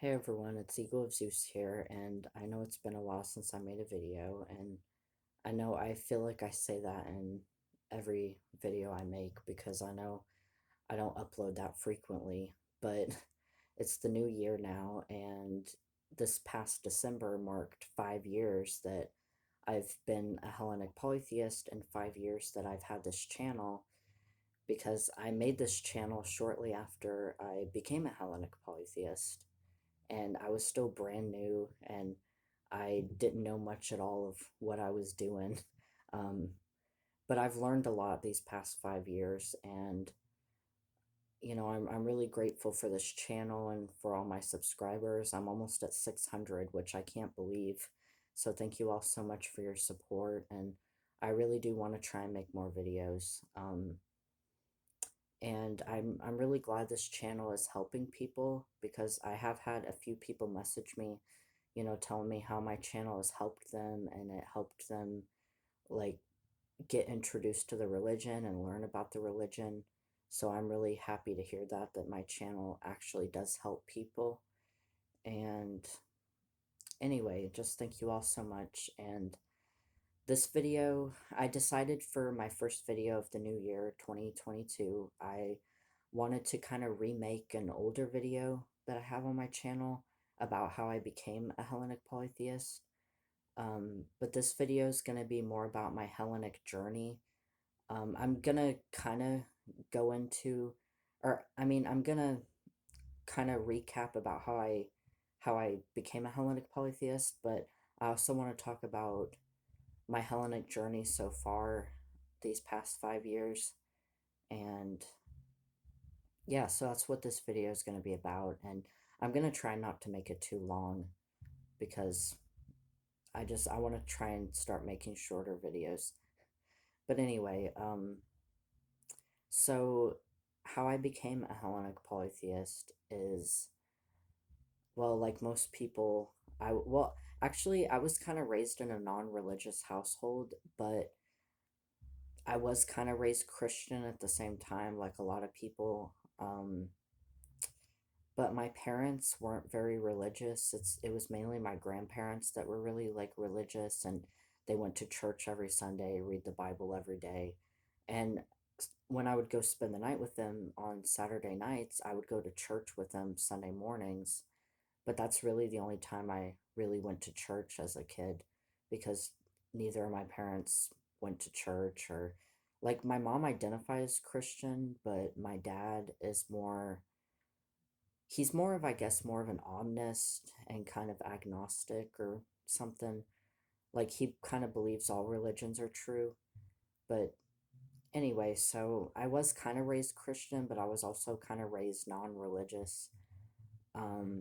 Hey everyone, it's Eagle of Zeus here, and I know it's been a while since I made a video, and I know I feel like I say that in every video I make because I know I don't upload that frequently, but it's the new year now, and this past December marked 5 years that I've been a Hellenic polytheist and 5 years that I've had this channel because I made this channel shortly after I became a Hellenic polytheist and I was still brand new and I didn't know much at all of what I was doing. Um, but I've learned a lot these past 5 years, and I'm really grateful for this channel and for all my subscribers. I'm almost at 600, which I can't believe. So thank you all so much for your support, and I really do want to try and make more videos. And I'm really glad this channel is helping people because I have had a few people message me, telling me how my channel has helped them and it helped them like get introduced to the religion and learn about the religion. So I'm really happy to hear that my channel actually does help people. And anyway, just thank you all so much. And this video, I decided for my first video of the new year, 2022, I wanted to kind of remake an older video that I have on my channel about how I became a Hellenic polytheist. But this video is going to be more about my Hellenic journey. I'm going to kind of go into, or I mean, I'm going to kind of recap about how I became a Hellenic polytheist, but I also want to talk about my Hellenic journey so far these past 5 years. And yeah, so that's what this video is going to be about. And I'm going to try not to make it too long because I want to try and start making shorter videos. But anyway, so how I became a Hellenic polytheist is, well, like most people, actually, I was kind of raised in a non-religious household, but I was kind of raised Christian at the same time, like a lot of people. But my parents weren't very religious. It was mainly my grandparents that were really like religious, and they went to church every Sunday, read the Bible every day. And when I would go spend the night with them on Saturday nights, I would go to church with them Sunday mornings. But that's really the only time I really went to church as a kid because neither of my parents went to church, or like my mom identifies Christian, but my dad is more, he's more of, I guess, more of an omnist and kind of agnostic or something. Like he kind of believes all religions are true. But anyway, so I was kind of raised Christian, but I was also kind of raised non religious.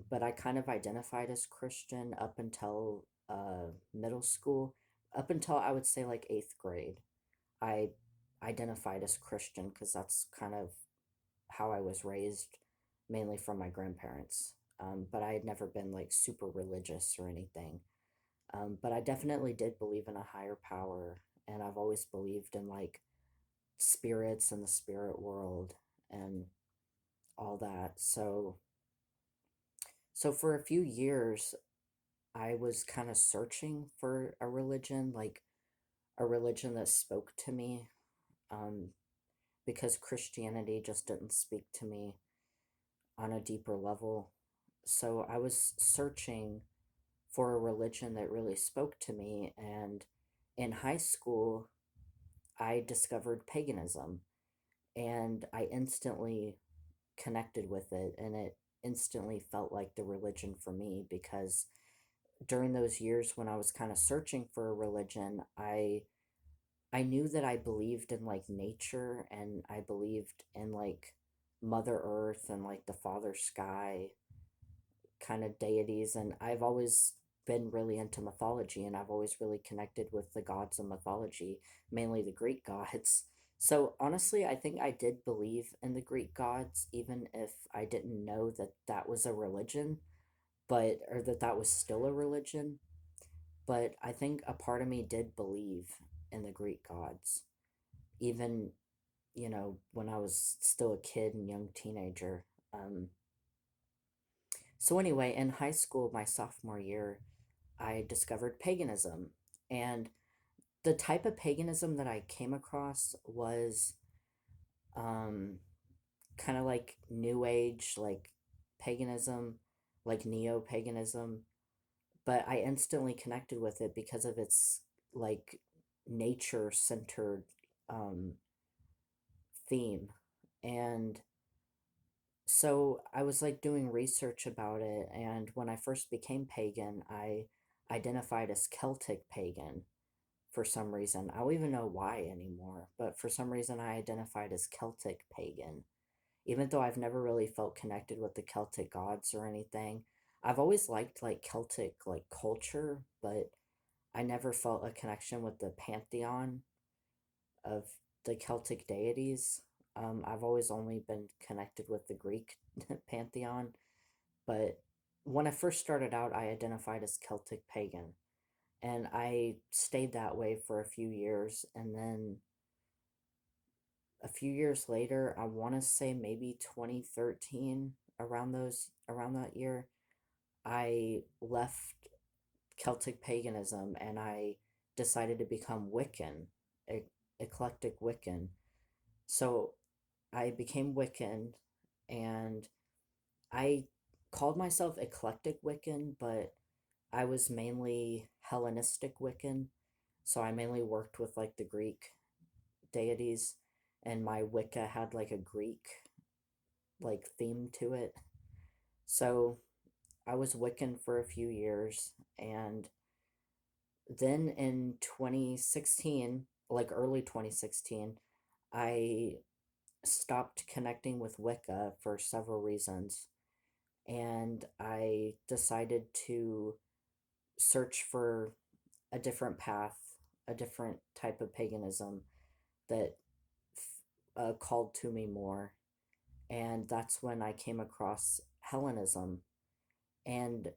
But I kind of identified as Christian up until middle school, up until I would say like eighth grade. I identified as Christian because that's kind of how I was raised, mainly from my grandparents. But I had never been like super religious or anything. But I definitely did believe in a higher power, and I've always believed in like spirits and the spirit world and all that. So for a few years, I was kind of searching for a religion, like a religion that spoke to me, um, because Christianity just didn't speak to me on a deeper level. So I was searching for a religion that really spoke to me. And in high school, I discovered paganism and I instantly connected with it. And it instantly felt like the religion for me because during those years when I was kind of searching for a religion, I knew that I believed in like nature and I believed in like Mother Earth and like the Father Sky kind of deities, and I've always been really into mythology and I've always really connected with the gods of mythology, mainly the Greek gods. So honestly, I think I did believe in the Greek gods even if I didn't know that that was a religion, but or that that was still a religion. But I think a part of me did believe in the Greek gods, even, when I was still a kid and young teenager. Um, So anyway, in high school, my sophomore year, I discovered paganism. And the type of paganism that I came across was um, kind of like New Age, like paganism, like neo paganism. But I instantly connected with it because of its like nature centered um, theme. And so I was like doing research about it. And when I first became pagan, I identified as Celtic pagan for some reason. I don't even know why anymore, but for some reason I identified as Celtic pagan. Even though I've never really felt connected with the Celtic gods or anything. I've always liked like Celtic like culture, but I never felt a connection with the pantheon of the Celtic deities. I've always only been connected with the Greek pantheon, but when I first started out, I identified as Celtic pagan, and I stayed that way for a few years, and then a few years later, I want to say maybe 2013, around that year, I left Celtic paganism and I decided to become Wiccan, e- eclectic Wiccan. So I became Wiccan and I called myself eclectic Wiccan, but I was mainly Hellenistic Wiccan. So I mainly worked with like the Greek deities, and my Wicca had like a Greek like theme to it. So I was Wiccan for a few years, and then in 2016, like early 2016, I stopped connecting with Wicca for several reasons, and I decided to search for a different path, a different type of paganism that called to me more. And that's when I came across Hellenism. And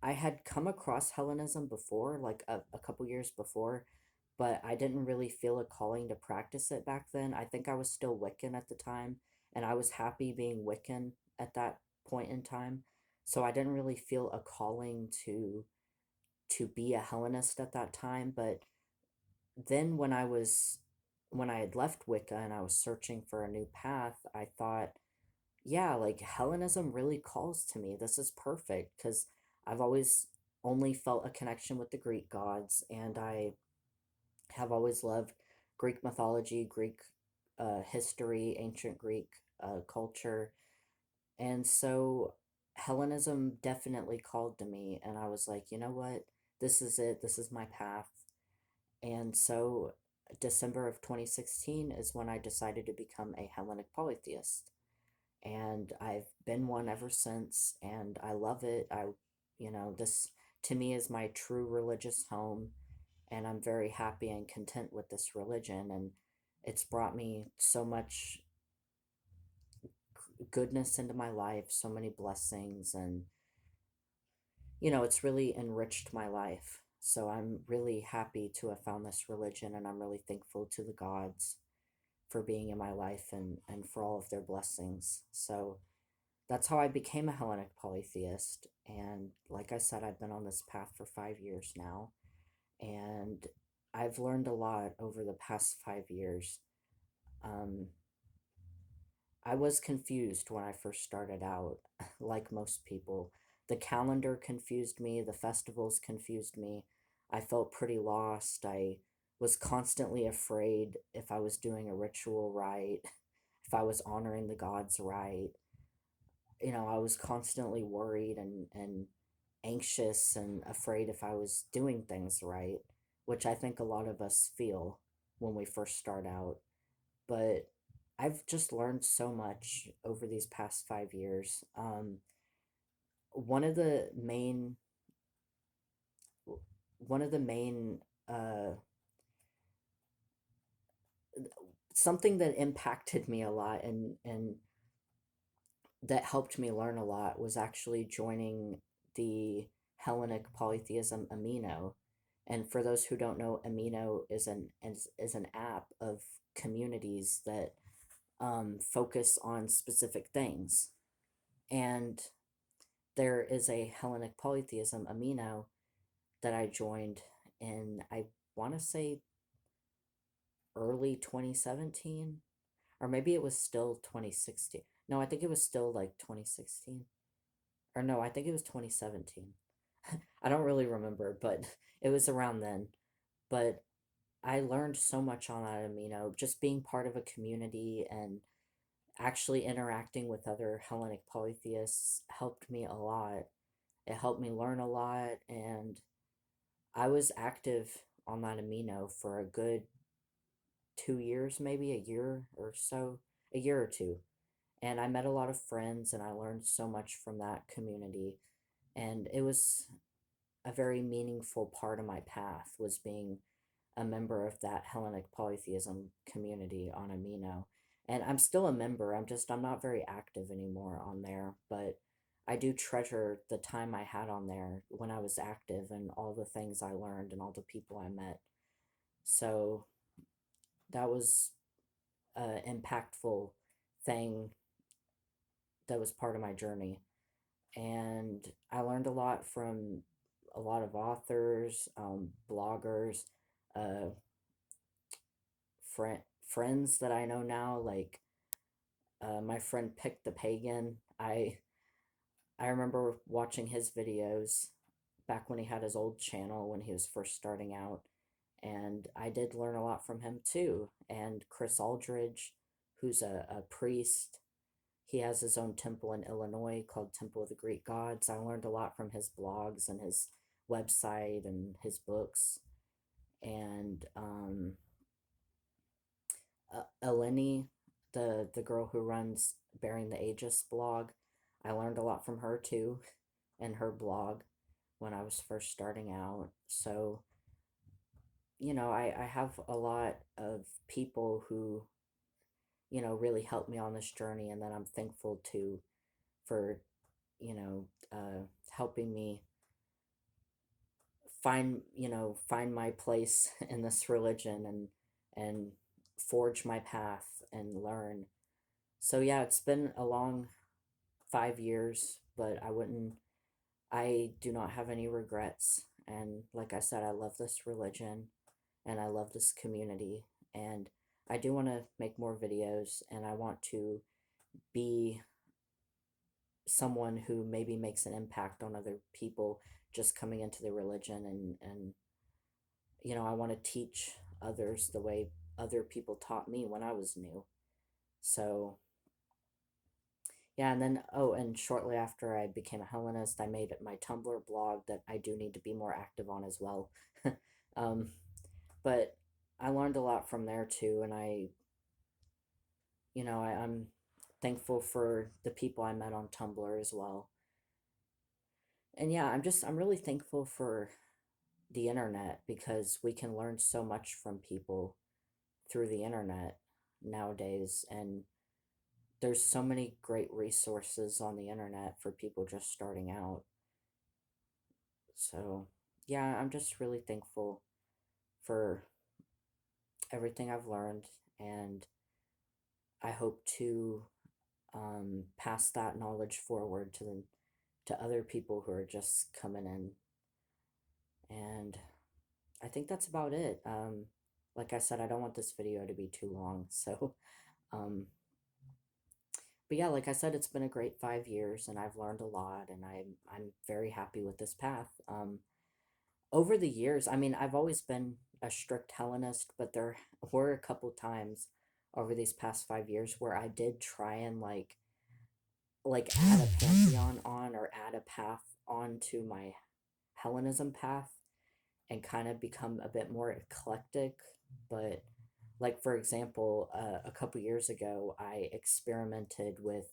I had come across Hellenism before, like a couple years before, but I didn't really feel a calling to practice it back then. I think I was still Wiccan at the time, and I was happy being Wiccan at that point in time. So I didn't really feel a calling to be a Hellenist at that time. But then when I had left Wicca and I was searching for a new path, I thought, yeah, like Hellenism really calls to me. This is perfect because I've always only felt a connection with the Greek gods, and I have always loved Greek mythology, Greek history, ancient Greek culture. And so Hellenism definitely called to me, and I was like, you know what? This is it. This is my path. And so December of 2016 is when I decided to become a Hellenic polytheist. And I've been one ever since, and I love it. This to me is my true religious home, and I'm very happy and content with this religion. And it's brought me so much goodness into my life, so many blessings, and it's really enriched my life. So I'm really happy to have found this religion, and I'm really thankful to the gods for being in my life and for all of their blessings. So that's how I became a Hellenic polytheist. And like I said, I've been on this path for 5 years now. And I've learned a lot over the past 5 years. Um, I was confused when I first started out, like most people. The calendar confused me, the festivals confused me. I felt pretty lost. I was constantly afraid if I was doing a ritual right, if I was honoring the gods right. I was constantly worried and anxious and afraid if I was doing things right, which I think a lot of us feel when we first start out. But I've just learned so much over these past 5 years. One of the main, one of the main, something that impacted me a lot and that helped me learn a lot was actually joining the Hellenic polytheism Amino. And for those who don't know, Amino is an app of communities that focus on specific things. And there is a Hellenic polytheism, Amino, that I joined in, I want to say early 2017, or maybe it was still 2016. No, I think it was still like 2016. Or no, I think it was 2017. I don't really remember, but it was around then. But I learned so much on that amino, just being part of a community and actually interacting with other Hellenic polytheists helped me a lot. It helped me learn a lot, and I was active on that amino for a good 2 years, maybe a year or so, a year or two. And I met a lot of friends and I learned so much from that community. And it was a very meaningful part of my path was being a member of that Hellenic polytheism community on Amino. And I'm still a member. I'm not very active anymore on there, but I do treasure the time I had on there when I was active and all the things I learned and all the people I met. So that was an impactful thing that was part of my journey. And I learned a lot from a lot of authors, bloggers, uh, friends that I know now, like my friend Pick the Pagan. I remember watching his videos back when he had his old channel when he was first starting out, and I did learn a lot from him too. And Chris Aldridge, who's a priest, he has his own temple in Illinois called Temple of the Greek Gods. I learned a lot from his blogs and his website and his books. And Eleni, the girl who runs Bearing the Aegis blog, I learned a lot from her too, and her blog when I was first starting out. So, I have a lot of people who, really helped me on this journey, and that I'm thankful to for, helping me find my place in this religion and forge my path and learn. So yeah, it's been a long 5 years, but I do not have any regrets. And like I said, I love this religion and I love this community. And I do want to make more videos and I want to be someone who maybe makes an impact on other people just coming into the religion and I want to teach others the way other people taught me when I was new. So yeah, and then and shortly after I became a Hellenist, I made my Tumblr blog that I do need to be more active on as well. um, but I learned a lot from there too, and I'm thankful for the people I met on Tumblr as well. And yeah, I'm really thankful for the internet because we can learn so much from people through the internet nowadays, and there's so many great resources on the internet for people just starting out. So, yeah, I'm just really thankful for everything I've learned, and I hope to pass that knowledge forward to other people who are just coming in. And I think that's about it. Like I said, I don't want this video to be too long, so um, but yeah, like I said, it's been a great 5 years, and I've learned a lot, and I'm very happy with this path. Over the years, I mean, I've always been a strict Hellenist, but there were a couple times over these past 5 years where I did try and like add a pantheon on or add a path onto my Hellenism path and kind of become a bit more eclectic. But like for example, a couple years ago, I experimented with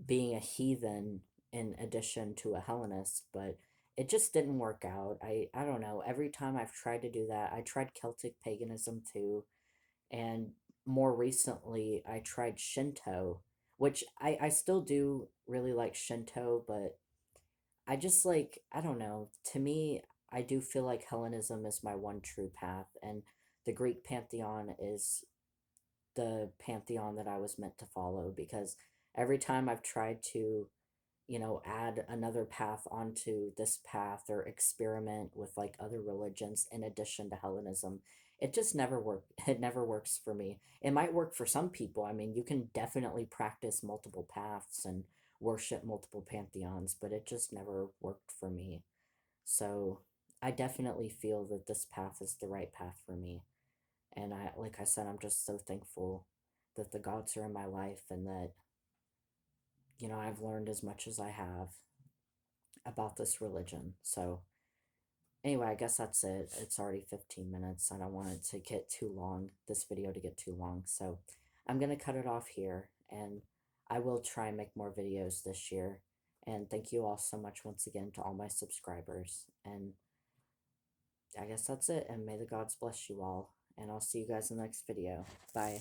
being a heathen in addition to a Hellenist, but it just didn't work out. I don't know. Every time I've tried to do that, I tried Celtic paganism too, and more recently I tried Shinto, which I still do really like Shinto, but I just like, I don't know. To me, I do feel like Hellenism is my one true path, and the Greek pantheon is the pantheon that I was meant to follow because every time I've tried to add another path onto this path or experiment with like other religions in addition to Hellenism. It just never worked. It never works for me. It might work for some people. I mean, you can definitely practice multiple paths and worship multiple pantheons, but it just never worked for me. So I definitely feel that this path is the right path for me. And like I said, I'm just so thankful that the gods are in my life and that, I've learned as much as I have about this religion. So, anyway, I guess that's it. It's already 15 minutes. I don't want it to get too long, this video to get too long. So, I'm going to cut it off here and I will try and make more videos this year. And thank you all so much once again to all my subscribers. And I guess that's it. And may the gods bless you all. And I'll see you guys in the next video. Bye.